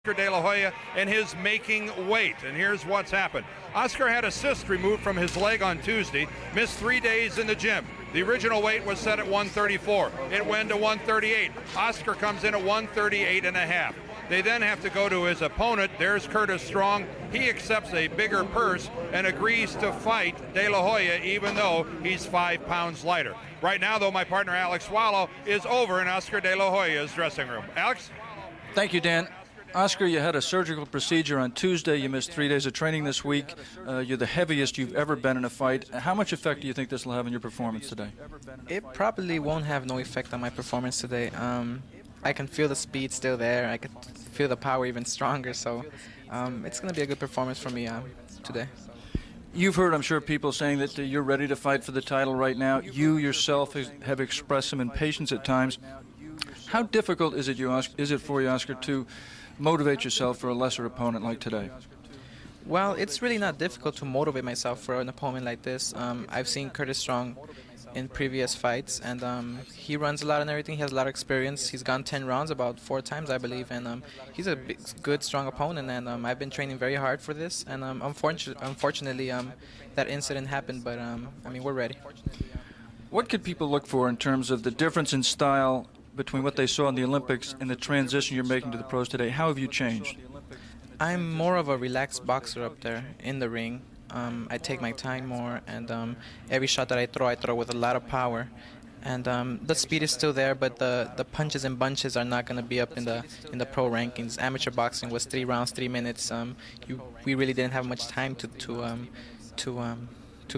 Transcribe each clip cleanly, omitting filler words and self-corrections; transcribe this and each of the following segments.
Oscar De La Hoya and his making weight. And here's what's happened. Oscar had a cyst removed from his leg on Tuesday, missed 3 days in the gym. The original weight was set at 134. It went to 138. Oscar comes in at 138.5. They then have to go to his opponent. There's Curtis Strong. He accepts a bigger purse and agrees to fight De La Hoya, even though he's 5 pounds lighter. Right now, though, my partner Alex Swallow is over in Oscar De La Hoya's dressing room. Alex? Thank you, Dan. Oscar, you had a surgical procedure on Tuesday. You missed 3 days of training this week. You're the heaviest you've ever been in a fight. How much effect do you think this will have on your performance today? It probably won't have no effect on my performance today. I can feel the speed still there. I can feel the power even stronger. So it's going to be a good performance for me today. You've heard, I'm sure, people saying that you're ready to fight for the title right now. You yourself have expressed some impatience at times. How difficult is it for you, Oscar, to motivate yourself for a lesser opponent like today? Well, it's really not difficult to motivate myself for an opponent like this. I've seen Curtis Strong in previous fights, and he runs a lot and everything. He has a lot of experience. He's gone 10 rounds about 4 times, I believe, and he's a good, strong opponent, and I've been training very hard for this, and unfortunately that incident happened, but I mean, we're ready. What could people look for in terms of the difference in style between what they saw in the Olympics and the transition you're making to the pros today? How have you changed? I'm more of a relaxed boxer up there in the ring. I take my time more, and every shot that I throw with a lot of power. And the speed is still there, but the punches and bunches are not going to be up in the pro rankings. Amateur boxing was 3 rounds, 3 minutes. We really didn't have much time to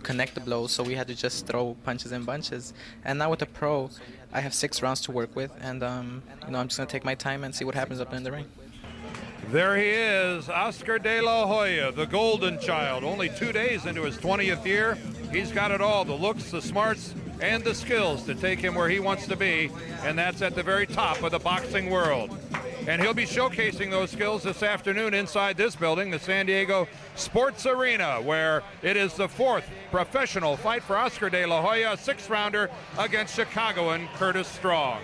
connect the blows, so we had to just throw punches and bunches. And now with the pro, I have 6 rounds to work with, and you know, I'm just going to take my time and see what happens up there in the ring. There he is, Oscar De La Hoya, the golden child. Only 2 days into his 20th year. He's got it all, the looks, the smarts, and the skills to take him where he wants to be, and that's at the very top of the boxing world. And he'll be showcasing those skills this afternoon inside this building, the San Diego Sports Arena, where it is the 4th professional fight for Oscar De La Hoya, a 6th-rounder against Chicagoan Curtis Strong.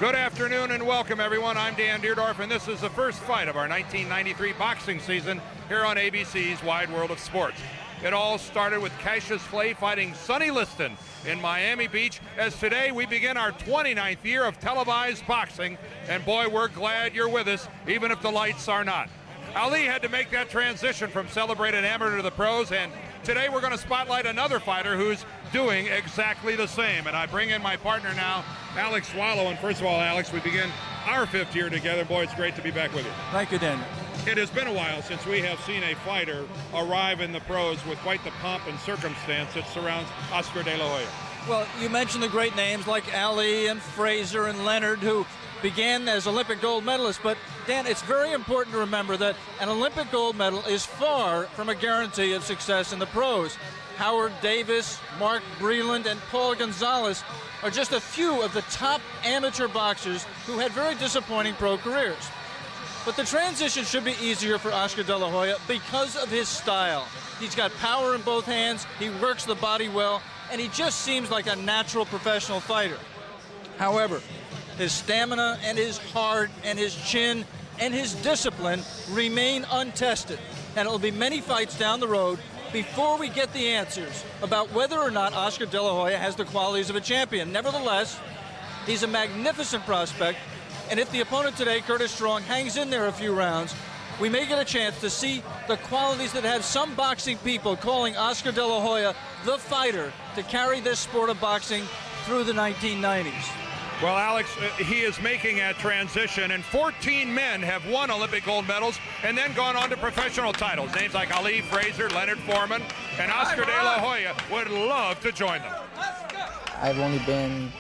Good afternoon and welcome, everyone. I'm Dan Deerdorf, and this is the first fight of our 1993 boxing season here on ABC's Wide World of Sports. It all started with Cassius Clay fighting Sonny Liston in Miami Beach, as today we begin our 29th year of televised boxing, and boy, we're glad you're with us, even if the lights are not. Ali had to make that transition from celebrated amateur to the pros, and today we're going to spotlight another fighter who's doing exactly the same. And I bring in my partner now, Alex Swallow. And first of all, Alex, we begin our 5th year together. Boy, it's great to be back with you. Thank you, Dan. It has been a while since we have seen a fighter arrive in the pros with quite the pomp and circumstance that surrounds Oscar De La Hoya. Well, you mentioned the great names like Ali and Fraser and Leonard, who began as Olympic gold medalists, but Dan, it's very important to remember that an Olympic gold medal is far from a guarantee of success in the pros. Howard Davis, Mark Breland, and Paul Gonzalez are just a few of the top amateur boxers who had very disappointing pro careers. But the transition should be easier for Oscar De La Hoya because of his style. He's got power in both hands, he works the body well, and he just seems like a natural professional fighter. However, his stamina and his heart and his chin and his discipline remain untested. And it will be many fights down the road before we get the answers about whether or not Oscar De La Hoya has the qualities of a champion. Nevertheless, he's a magnificent prospect, and if the opponent today, Curtis Strong, hangs in there a few rounds, we may get a chance to see the qualities that have some boxing people calling Oscar De La Hoya the fighter to carry this sport of boxing through the 1990s. Well, Alex, he is making a transition, and 14 men have won Olympic gold medals and then gone on to professional titles. Names like Ali, Fraser, Leonard Foreman, and Oscar De La Hoya would love to join them. I've only been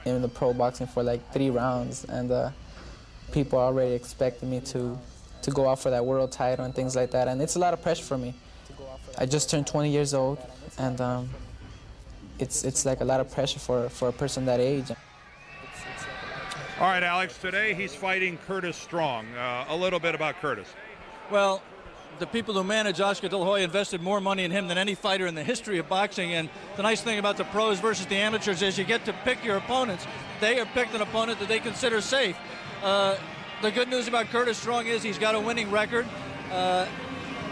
in the pro boxing for like 3 rounds, and people are already expecting me to go out for that world title and things like that, and it's a lot of pressure for me. I just turned 20 years old, and it's like a lot of pressure for a person that age. All right, Alex, today he's fighting Curtis Strong. A little bit about Curtis. Well, the people who manage Oscar De La Hoya invested more money in him than any fighter in the history of boxing, and the nice thing about the pros versus the amateurs is you get to pick your opponents. They have picked an opponent that they consider safe. The the good news about Curtis Strong is he's got a winning record.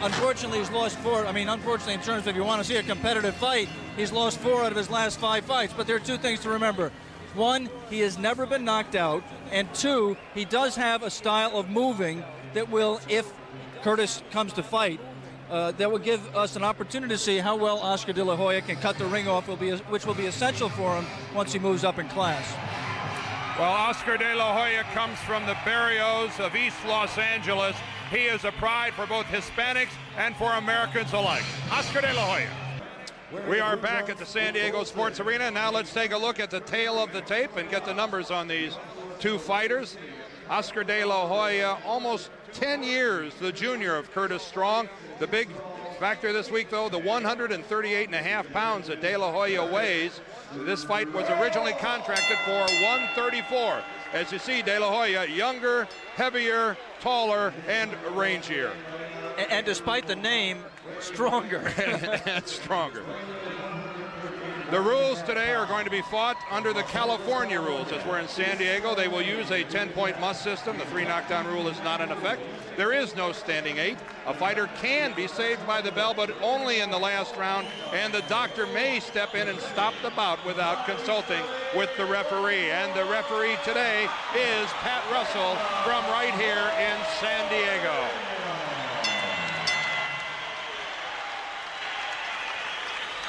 Unfortunately, he's lost 4. I mean, unfortunately, in terms of if you want to see a competitive fight, he's lost 4 out of his last 5 fights. But there are 2 things to remember. 1, he has never been knocked out. And 2, he does have a style of moving that will, if Curtis comes to fight, that will give us an opportunity to see how well Oscar De La Hoya can cut the ring off, which will be essential for him once he moves up in class. Well, Oscar De La Hoya comes from the barrios of East Los Angeles. He is a pride for both Hispanics and for Americans alike. Oscar De La Hoya. We are back at the San Diego Sports Arena. Now let's take a look at the tail of the tape and get the numbers on these 2 fighters. Oscar De La Hoya, almost 10 years the junior of Curtis Strong. The big factor this week, though, the 138.5 pounds that De La Hoya weighs. This fight was originally contracted for 134. As you see, De La Hoya, younger, heavier, taller, and rangier. And despite the name, stronger. And stronger. The rules today are going to be fought under the California rules. As we're in San Diego, they will use a 10-point must system. The 3 knockdown rule is not in effect. There is no standing 8. A fighter can be saved by the bell, but only in the last round, and the doctor may step in and stop the bout without consulting with the referee. And the referee today is Pat Russell from right here in San Diego.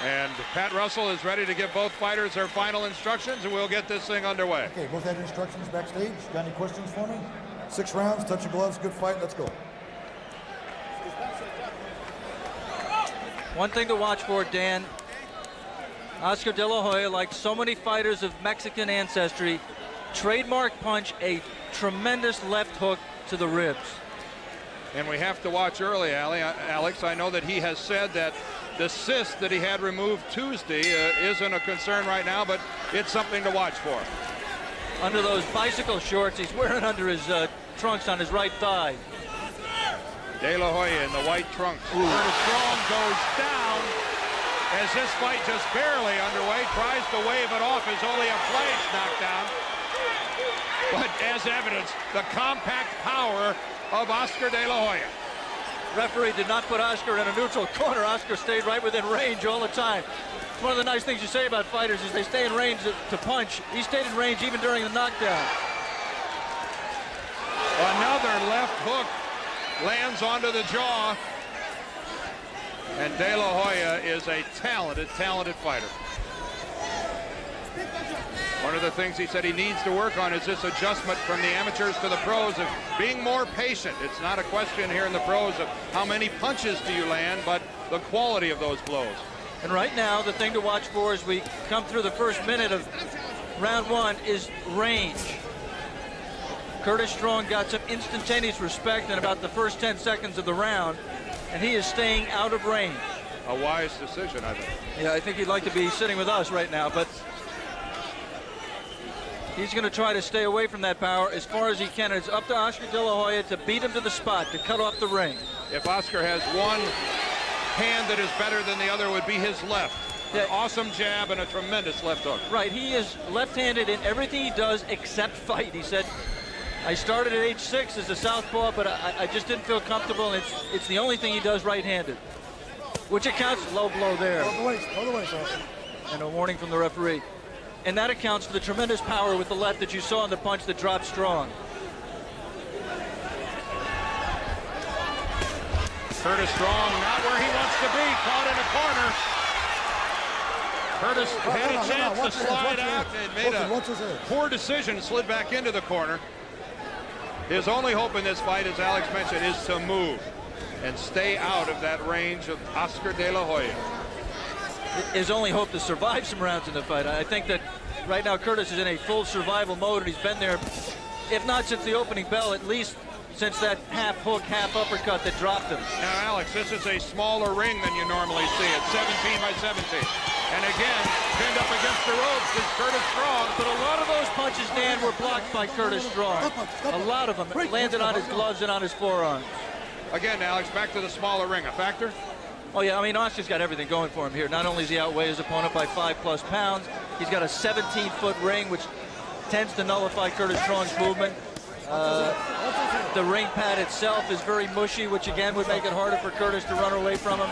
And Pat Russell is ready to give both fighters their final instructions, and we'll get this thing underway. Okay, both had instructions backstage. Got any questions for me? 6 rounds, touch your gloves, good fight, let's go. One thing to watch for, Dan, Oscar De La Hoya, like so many fighters of Mexican ancestry, trademark punch, a tremendous left hook to the ribs. And we have to watch early, Alex. I know that he has said that the cyst that he had removed Tuesday isn't a concern right now, but it's something to watch for. Under those bicycle shorts he's wearing under his trunks on his right thigh. De La Hoya in the white trunks. Curtis Strong goes down as this fight just barely underway. Tries to wave it off as only a flash knockdown. But as evidence, the compact power of Oscar De La Hoya. Referee did not put Oscar in a neutral corner. Oscar stayed right within range all the time. It's one of the nice things you say about fighters is they stay in range to punch. He stayed in range even during the knockdown. Another left hook lands onto the jaw. And De La Hoya is a talented fighter. One of the things he said he needs to work on is this adjustment from the amateurs to the pros of being more patient. It's not a question here in the pros of how many punches do you land, but the quality of those blows. And right now, the thing to watch for as we come through the first minute of round 1 is range. Curtis Strong got some instantaneous respect in about the first 10 seconds of the round, and he is staying out of range. A wise decision, I think. Yeah, I think he'd like to be sitting with us right now, but he's going to try to stay away from that power as far as he can. It's up to Oscar De La Hoya to beat him to the spot, to cut off the ring. If Oscar has one hand that is better than the other, would be his left. Yeah. An awesome jab and a tremendous left hook. Right, he is left-handed in everything he does except fight. He said, I started at age 6 as a southpaw, but I just didn't feel comfortable, and it's the only thing he does right-handed. Which accounts, low blow there. Hold the waist, Oscar. And a warning from the referee. And that accounts for the tremendous power with the left that you saw in the punch that dropped Strong. Curtis Strong not where he wants to be, caught in a corner. Curtis had a chance to slide out and made a poor decision, slid back into the corner. His only hope in this fight, as Alex mentioned, is to move and stay out of that range of Oscar De La Hoya. His only hope to survive some rounds in the fight. I think that right now Curtis is in a full survival mode, and he's been there, if not since the opening bell, at least since that half hook, half uppercut that dropped him. Now, Alex, this is a smaller ring than you normally see. It's 17 by 17. And again, pinned up against the ropes is Curtis Strong. But a lot of those punches, Dan, were blocked by Curtis Strong. A lot of them landed on his gloves and on his forearms. Again, Alex, back to the smaller ring. A factor? Oh, yeah, I mean, Oscar's got everything going for him here. Not only does he outweigh his opponent by 5+ pounds, he's got a 17-foot ring, which tends to nullify Curtis Strong's movement. The ring pad itself is very mushy, which again would make it harder for Curtis to run away from him.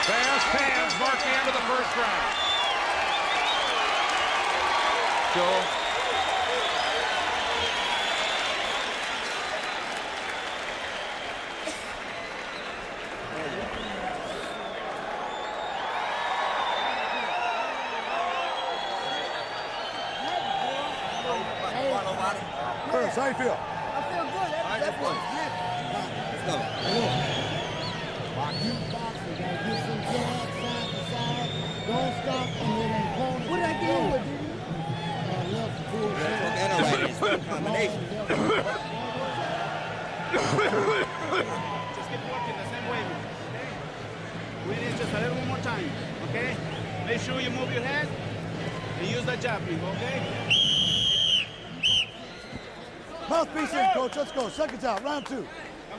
Fast hands mark the end of the first round. Joel. Curtis, how you feel? I feel good. That's what Let's go. you boxing, gotta get some jabs side to side. Don't stop and let them corner. What did I do with you? Left bullshit. That already is one combination. Just keep working the same way. We need just a little one more time, okay? Make sure you move your head and use the jabbing, okay? Mouthpiece in, coach. Let's go. Seconds out. Round 2.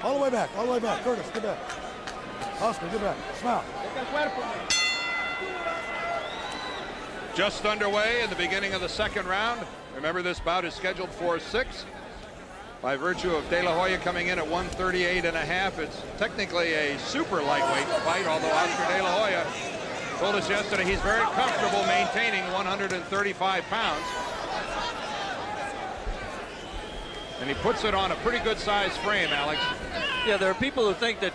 All the way back. All the way back. Curtis, get back. Oscar, get back. Smile. Just underway in the beginning of the second round. Remember, this bout is scheduled for 6. By virtue of De La Hoya coming in at 138.5, it's technically a super lightweight fight, although Oscar De La Hoya told us yesterday he's very comfortable maintaining 135 pounds. And he puts it on a pretty good size frame, Alex. Yeah, there are people who think that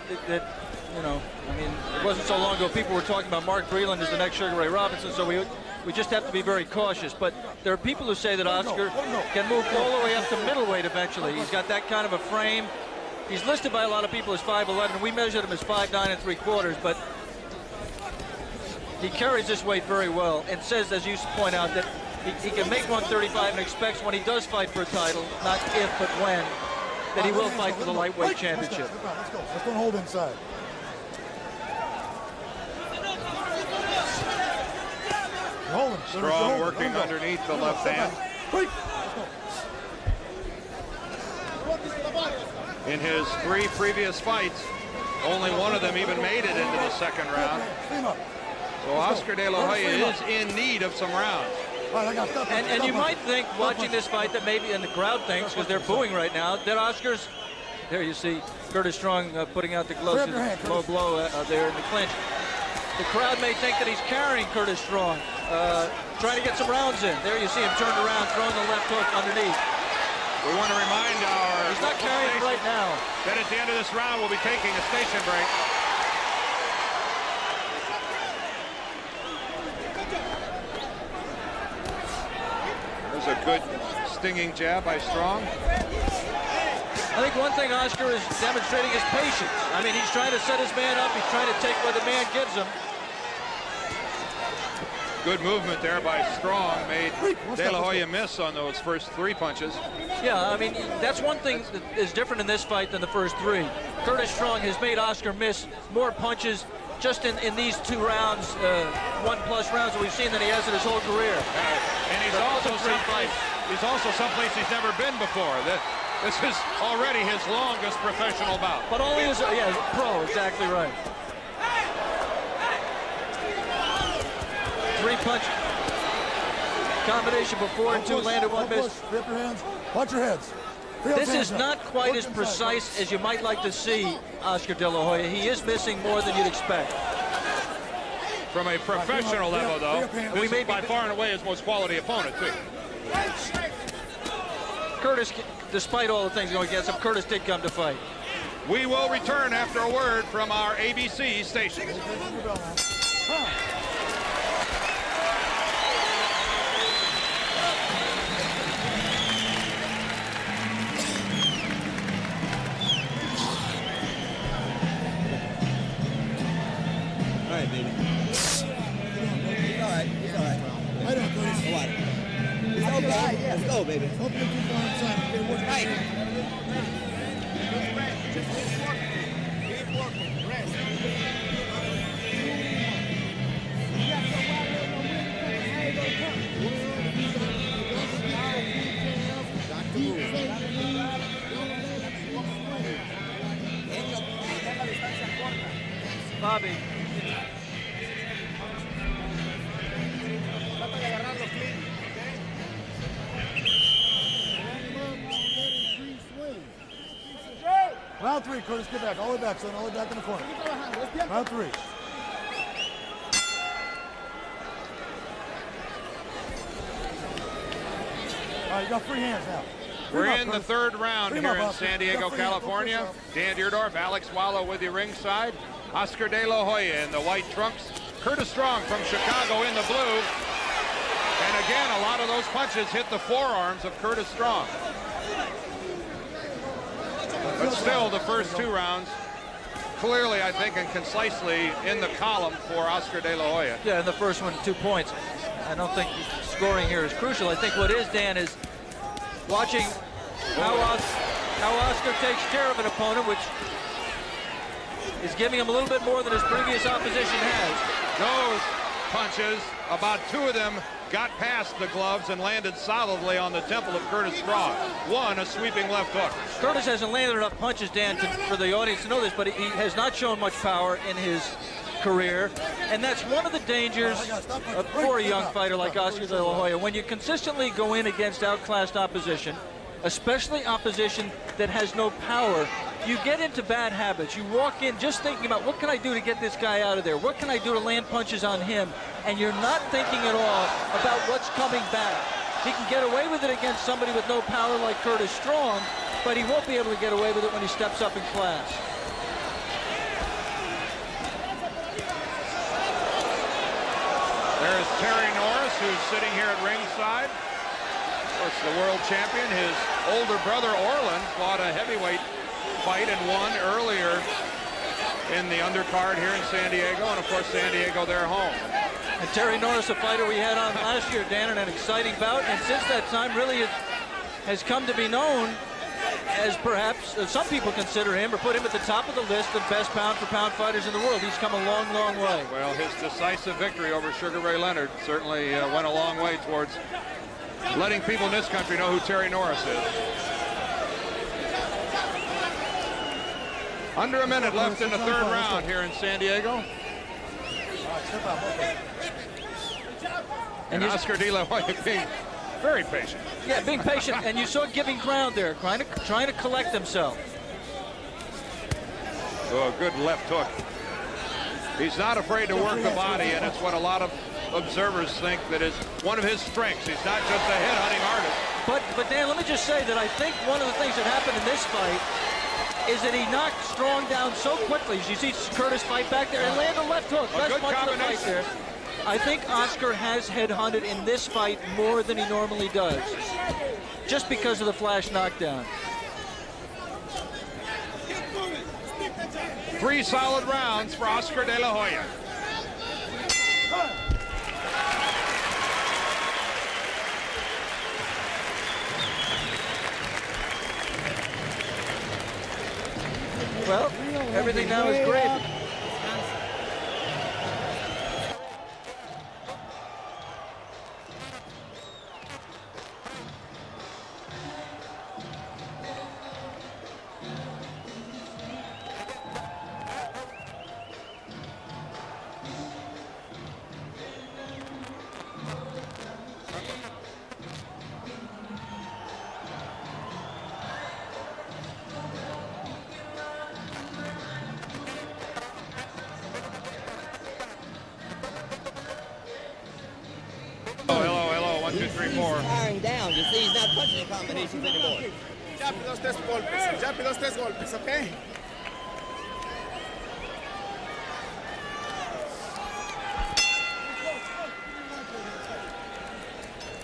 you know, I mean, it wasn't so long ago people were talking about Mark Breland as the next Sugar Ray Robinson, so we just have to be very cautious. But there are people who say that Oscar can move all the way up to middleweight eventually. He's got that kind of a frame. He's listed by a lot of people as 5'11", and we measured him as 5'9 3/4", but he carries this weight very well and says, as you point out, that he can make 135 and expects when he does fight for a title, not if but when, that he will fight for the lightweight championship. Let's go. Let's don't hold inside. You're holding. Strong working underneath the left hand. In his 3 previous fights, only one of them even made it into the second round. So Oscar De La Hoya is in need of some rounds. And you might think, watching this fight, that maybe, and the crowd thinks, because they're booing right now, that Oscar's, there you see Curtis Strong putting out the gloves, low blow there in the clinch. The crowd may think that he's carrying Curtis Strong, trying to get some rounds in. There you see him turned around, throwing the left hook underneath. We want to remind our... He's not carrying it right now. That at the end of this round, we'll be taking a station break. There's a good stinging jab by Strong. I think one thing Oscar is demonstrating is patience. I mean, he's trying to set his man up. He's trying to take what the man gives him. Good movement there by Strong. Made De La Hoya miss on those first 3 punches. Yeah, I mean, that's one thing that is different in this fight than the first 3. Curtis Strong has made Oscar miss more punches just in these 2 rounds, 1+ rounds that we've seen than he has in his whole career. And he's also someplace he's never been before. This is already his longest professional bout. But only as a pro, exactly right. 3-punch combination before and 2 landed, 1 missed. Flip your hands. Watch your heads. This is not quite as precise as you might like to see Oscar De La Hoya. He is missing more than you'd expect. From a professional level, though, this is by far and away his most quality opponent, too. Curtis, despite all the things going against him, Curtis did come to fight. We will return after a word from our ABC stations. All right, baby. It's all right. It's all right. I don't know. All right. It's okay. Let's go, baby. Hope you're too far inside. Okay, what's Right. Just keep working. Keep working. Rest. Bobby. Trata de agarrarlo clean, Round 3, Curtis, get back. All the way back, son. All the way back in the corner. Round 3. All right, you got free hands now. We're in the third round here in San Diego, California. Dan Deerdorf, Alex Wallow with you ringside. Oscar De La Hoya in the white trunks. Curtis Strong from Chicago in the blue. And again, a lot of those punches hit the forearms of Curtis Strong. But still, the first 2 rounds, clearly, I think, and concisely in the column for Oscar De La Hoya. Yeah, in the first one, 2 points. I don't think scoring here is crucial. I think what is, Dan, is watching how Oscar takes care of an opponent, which is giving him a little bit more than his previous opposition has. Those punches, about 2 of them got past the gloves and landed solidly on the temple of Curtis Strong. One, a sweeping left hook. Curtis hasn't landed enough punches, Dan, for the audience to know this, but he has not shown much power in his career, and that's one of the dangers for a young fighter like Oscar De La Hoya. When you consistently go in against outclassed opposition, especially opposition that has no power, you get into bad habits. You walk in just thinking about, what can I do to get this guy out of there? What can I do to land punches on him? And you're not thinking at all about what's coming back. He can get away with it against somebody with no power like Curtis Strong, but he won't be able to get away with it when he steps up in class. There's Terry Norris, who's sitting here at ringside. Of course, the world champion. His older brother, Orland, fought a heavyweight fight and won earlier in the undercard here in San Diego, and of course San Diego their home. And Terry Norris, a fighter we had on last year, Dan, in an exciting bout, and since that time really has come to be known as perhaps some people consider him or put him at the top of the list of best pound-for-pound fighters in the world. He's come a long, long way. Well, his decisive victory over Sugar Ray Leonard certainly went a long way towards letting people in this country know who Terry Norris is. Under a minute left in the third round here in San Diego. And Oscar De La Hoya being very patient. Yeah, being patient, and you saw giving ground there, trying to collect himself. Oh, a good left hook. He's not afraid to work the body, and it's what a lot of observers think that is one of his strengths. He's not just a head-hunting artist. But Dan, let me just say that I think one of the things that happened in this fight is that he knocked Strong down so quickly. As you see Curtis fight back there and land a left hook. Best punch of the fight there. I think Oscar has headhunted in this fight more than he normally does, just because of the flash knockdown. 3 solid rounds for Oscar De La Hoya. Well, everything now is great. Hello, 1, 2, 3, 4. He's firing down. You see, he's not punching combinations anymore. Rápidos 3 golpes. Rápidos 3 golpes, okay?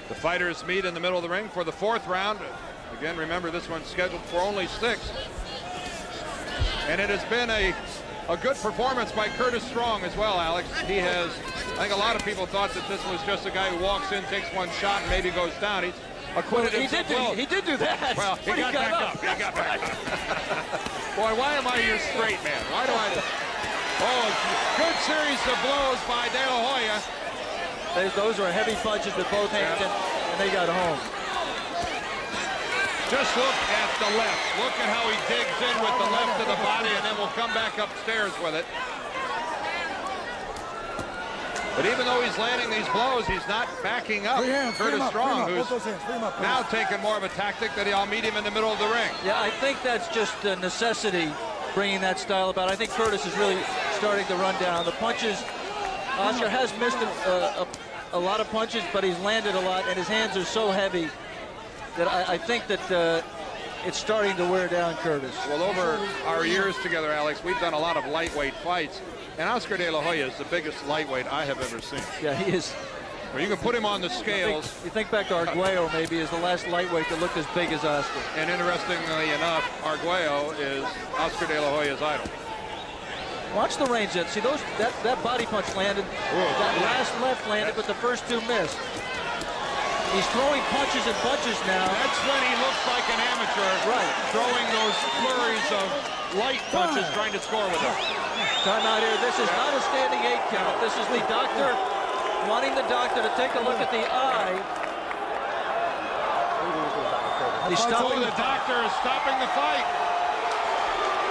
The fighters meet in the middle of the ring for the 4th round. Again, remember, this one's scheduled for only 6. And it has been a good performance by Curtis Strong as well, Alex. He has, I think a lot of people thought that this was just a guy who walks in, takes one shot, and maybe goes down. He's acquitted himself well. He did do that. Well, he got back up. He got back up. Boy, why am I your straight man? Why do I... Oh, good series of blows by De La Hoya. Those are heavy punches with both hands, and they got home. Just look at the left. Look at how he digs in with the left of the body, and then we'll come back upstairs with it. But even though he's landing these blows, he's not backing up. Free hands, free him Curtis up, free him Strong, up. who's Both those hands, free him up, now Curtis. taking more of a tactic that I'll meet him in the middle of the ring. Yeah, I think that's just a necessity bringing that style about. I think Curtis is really starting to run down. The punches, Oscar has missed a lot of punches, but he's landed a lot, and his hands are so heavy that I think that it's starting to wear down Curtis. Well, over our years together, Alex, we've done a lot of lightweight fights, and Oscar De La Hoya is the biggest lightweight I have ever seen. Yeah, he is. Well, you can put him on the scales. You think back to Arguello, maybe, as the last lightweight that looked as big as Oscar. And interestingly enough, Arguello is Oscar De La Hoya's idol. Watch the range. See that body punch landed. That last left landed, but the first two missed. He's throwing punches and bunches now. That's when he looks like an amateur, right? Throwing those flurries of light punches, trying to score with them. Time out here. This is not a standing 8 count. This is the doctor wanting the doctor to take a look at the eye. He's stopping. The doctor is stopping the fight.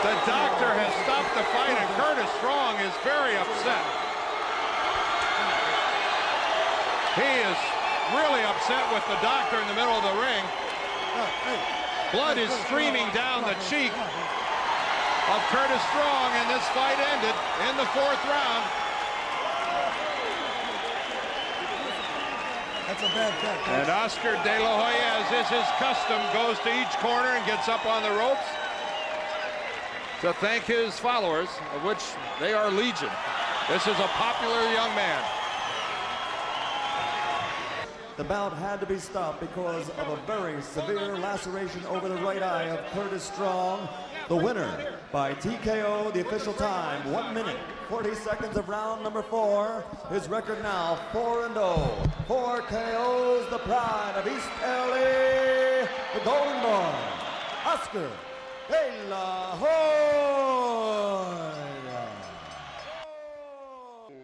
The doctor has stopped the fight, and Curtis Strong is very upset. He is really upset with the doctor in the middle of the ring. Blood is streaming down the cheek of Curtis Strong, and this fight ended in the 4th round. That's a bad catch. And Oscar De La Hoya, as is his custom, goes to each corner and gets up on the ropes to thank his followers, of which they are legion. This is a popular young man. The bout had to be stopped because of a very severe laceration over the right eye of Curtis Strong. The winner by TKO, the official time, 1 minute, 40 seconds of round number 4. His record now 4-0. 4 KOs, the pride of East LA, the Golden Boy, Oscar De La Hoya.